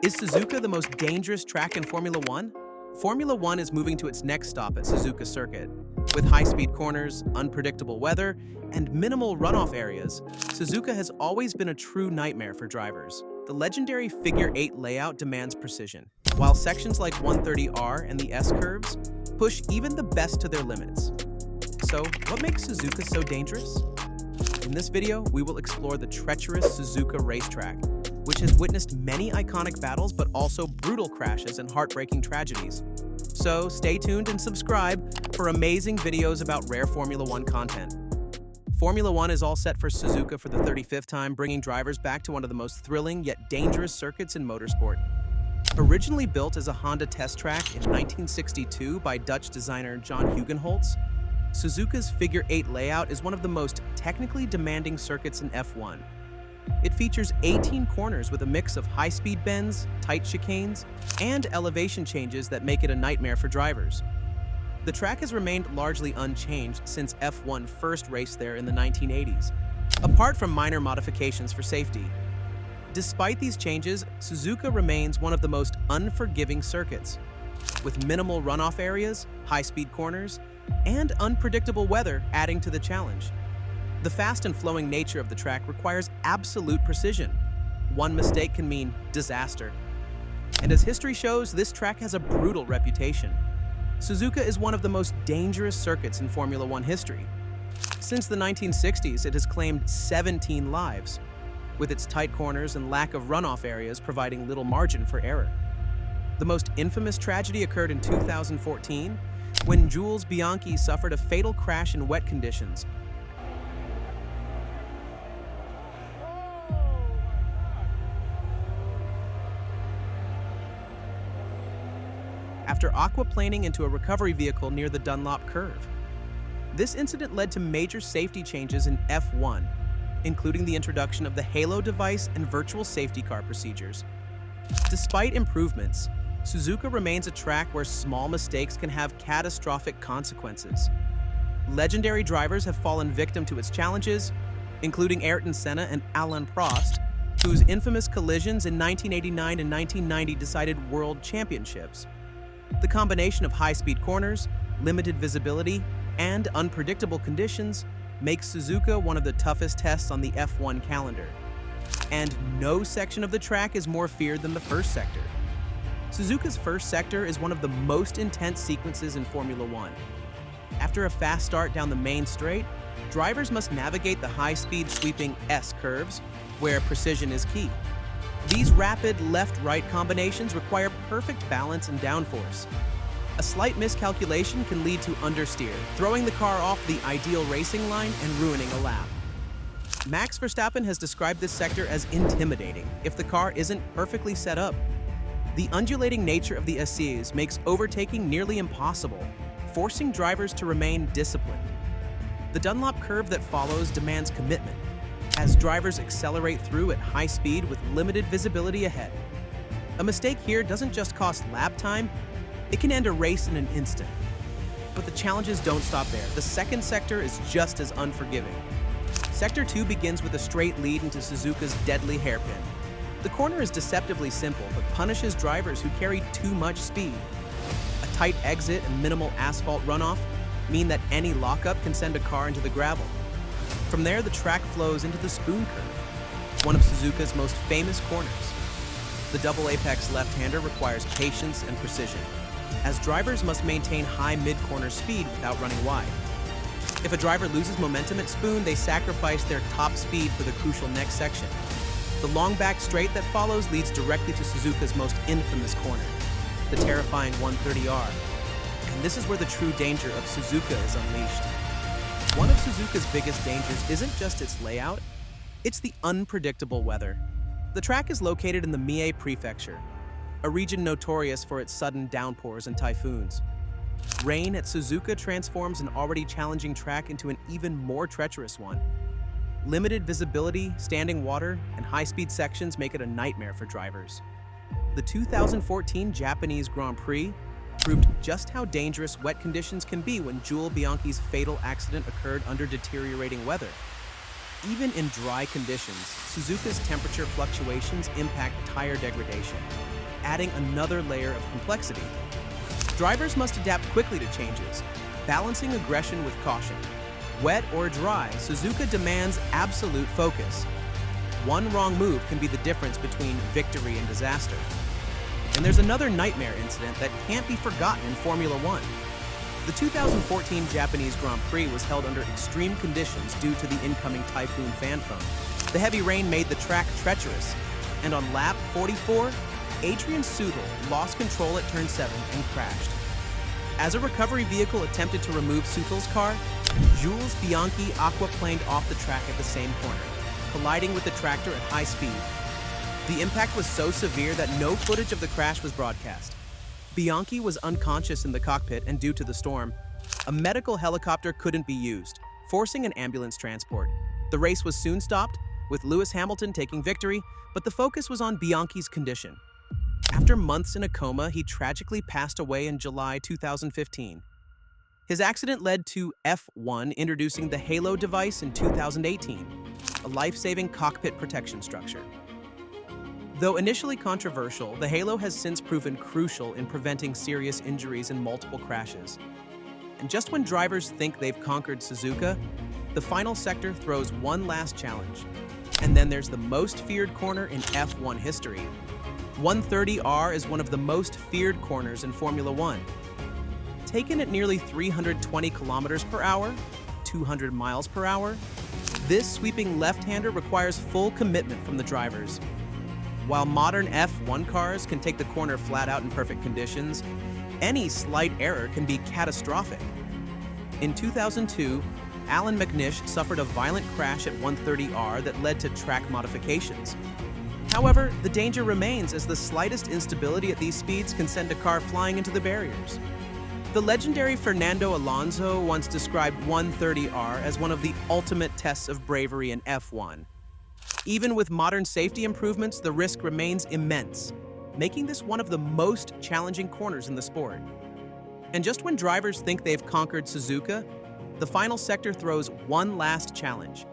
Is Suzuka the most dangerous track in Formula One? Formula One is moving to its next stop at Suzuka Circuit. With high-speed corners, unpredictable weather, and minimal runoff areas, Suzuka has always been a true nightmare for drivers. The legendary Figure 8 layout demands precision, while sections like 130R and the S-curves push even the best to their limits. So, what makes Suzuka so dangerous? In this video, we will explore the treacherous Suzuka racetrack, which has witnessed many iconic battles but also brutal crashes and heartbreaking tragedies. So stay tuned and subscribe for amazing videos about rare Formula One content. Formula One is all set for Suzuka for the 35th time, bringing drivers back to one of the most thrilling yet dangerous circuits in motorsport. Originally built as a Honda test track in 1962 by Dutch designer John Hugenholtz, Suzuka's Figure 8 layout is one of the most technically demanding circuits in F1. It features 18 corners with a mix of high-speed bends, tight chicanes, and elevation changes that make it a nightmare for drivers. The track has remained largely unchanged since F1 first raced there in the 1980s, apart from minor modifications for safety. Despite these changes, Suzuka remains one of the most unforgiving circuits, with minimal runoff areas, high-speed corners, and unpredictable weather adding to the challenge. The fast and flowing nature of the track requires absolute precision. One mistake can mean disaster. And as history shows, this track has a brutal reputation. Suzuka is one of the most dangerous circuits in Formula One history. Since the 1960s, it has claimed 17 lives, with its tight corners and lack of runoff areas providing little margin for error. The most infamous tragedy occurred in 2014, when Jules Bianchi suffered a fatal crash in wet conditions. After aquaplaning into a recovery vehicle near the Dunlop curve. This incident led to major safety changes in F1, including the introduction of the Halo device and virtual safety car procedures. Despite improvements, Suzuka remains a track where small mistakes can have catastrophic consequences. Legendary drivers have fallen victim to its challenges, including Ayrton Senna and Alain Prost, whose infamous collisions in 1989 and 1990 decided world championships. The combination of high-speed corners, limited visibility, and unpredictable conditions makes Suzuka one of the toughest tests on the F1 calendar. And no section of the track is more feared than the first sector. Suzuka's first sector is one of the most intense sequences in Formula One. After a fast start down the main straight, drivers must navigate the high-speed sweeping S-curves, where precision is key. These rapid left-right combinations require perfect balance and downforce. A slight miscalculation can lead to understeer, throwing the car off the ideal racing line and ruining a lap. Max Verstappen has described this sector as intimidating if the car isn't perfectly set up. The undulating nature of the S's makes overtaking nearly impossible, forcing drivers to remain disciplined. The Dunlop curve that follows demands commitment, as drivers accelerate through at high speed with limited visibility ahead. A mistake here doesn't just cost lap time, it can end a race in an instant. But the challenges don't stop there. The second sector is just as unforgiving. Sector 2 begins with a straight lead into Suzuka's deadly hairpin. The corner is deceptively simple, but punishes drivers who carry too much speed. A tight exit and minimal asphalt runoff mean that any lockup can send a car into the gravel. From there, the track flows into the spoon curve, one of Suzuka's most famous corners. The double apex left-hander requires patience and precision, as drivers must maintain high mid-corner speed without running wide. If a driver loses momentum at spoon, they sacrifice their top speed for the crucial next section. The long back straight that follows leads directly to Suzuka's most infamous corner, the terrifying 130R. And this is where the true danger of Suzuka is unleashed. One of Suzuka's biggest dangers isn't just its layout, it's the unpredictable weather. The track is located in the Mie Prefecture, a region notorious for its sudden downpours and typhoons. Rain at Suzuka transforms an already challenging track into an even more treacherous one. Limited visibility, standing water, and high-speed sections make it a nightmare for drivers. The 2014 Japanese Grand Prix proved just how dangerous wet conditions can be when Jules Bianchi's fatal accident occurred under deteriorating weather. Even in dry conditions, Suzuka's temperature fluctuations impact tire degradation, adding another layer of complexity. Drivers must adapt quickly to changes, balancing aggression with caution. Wet or dry, Suzuka demands absolute focus. One wrong move can be the difference between victory and disaster. And there's another nightmare incident that can't be forgotten in Formula One. The 2014 Japanese Grand Prix was held under extreme conditions due to the incoming typhoon Fanfone. The heavy rain made the track treacherous, and on lap 44, Adrian Sutil lost control at turn 7 and crashed. As a recovery vehicle attempted to remove Sutil's car, Jules Bianchi aquaplaned off the track at the same corner, colliding with the tractor at high speed. The impact was so severe that no footage of the crash was broadcast. Bianchi was unconscious in the cockpit, and due to the storm, a medical helicopter couldn't be used, forcing an ambulance transport. The race was soon stopped, with Lewis Hamilton taking victory, but the focus was on Bianchi's condition. After months in a coma, he tragically passed away in July 2015. His accident led to F1 introducing the Halo device in 2018, a life-saving cockpit protection structure. Though initially controversial, the Halo has since proven crucial in preventing serious injuries in multiple crashes. And just when drivers think they've conquered Suzuka, the final sector throws one last challenge. And then there's the most feared corner in F1 history. 130R is one of the most feared corners in Formula One. Taken at nearly 320 kilometers per hour, 200 miles per hour, this sweeping left-hander requires full commitment from the drivers. While modern F1 cars can take the corner flat out in perfect conditions, any slight error can be catastrophic. In 2002, Alan McNish suffered a violent crash at 130R that led to track modifications. However, the danger remains as the slightest instability at these speeds can send a car flying into the barriers. The legendary Fernando Alonso once described 130R as one of the ultimate tests of bravery in F1. Even with modern safety improvements, the risk remains immense, making this one of the most challenging corners in the sport. And just when drivers think they've conquered Suzuka, the final sector throws one last challenge.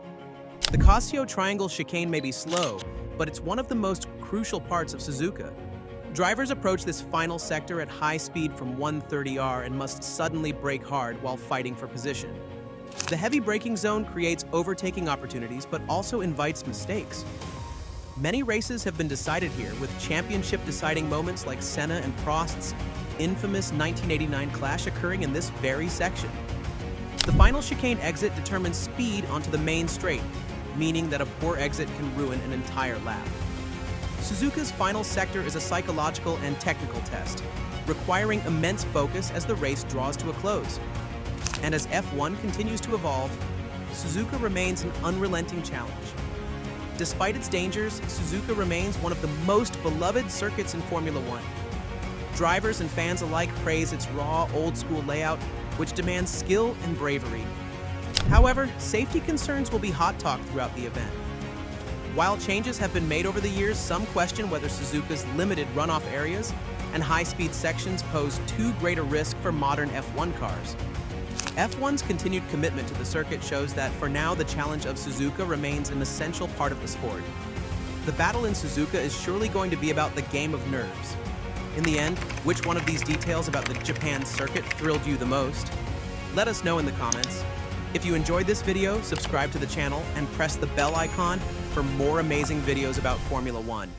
The Casio Triangle chicane may be slow, but it's one of the most crucial parts of Suzuka. Drivers approach this final sector at high speed from 130R and must suddenly brake hard while fighting for position. The heavy braking zone creates overtaking opportunities but also invites mistakes. Many races have been decided here, with championship-deciding moments like Senna and Prost's infamous 1989 clash occurring in this very section. The final chicane exit determines speed onto the main straight, meaning that a poor exit can ruin an entire lap. Suzuka's final sector is a psychological and technical test, requiring immense focus as the race draws to a close. And as F1 continues to evolve, Suzuka remains an unrelenting challenge. Despite its dangers, Suzuka remains one of the most beloved circuits in Formula One. Drivers and fans alike praise its raw, old-school layout, which demands skill and bravery. However, safety concerns will be hot talk throughout the event. While changes have been made over the years, some question whether Suzuka's limited runoff areas and high-speed sections pose too great a risk for modern F1 cars. F1's continued commitment to the circuit shows that, for now, the challenge of Suzuka remains an essential part of the sport. The battle in Suzuka is surely going to be about the game of nerves. In the end, which one of these details about the Japan circuit thrilled you the most? Let us know in the comments. If you enjoyed this video, subscribe to the channel and press the bell icon for more amazing videos about Formula One.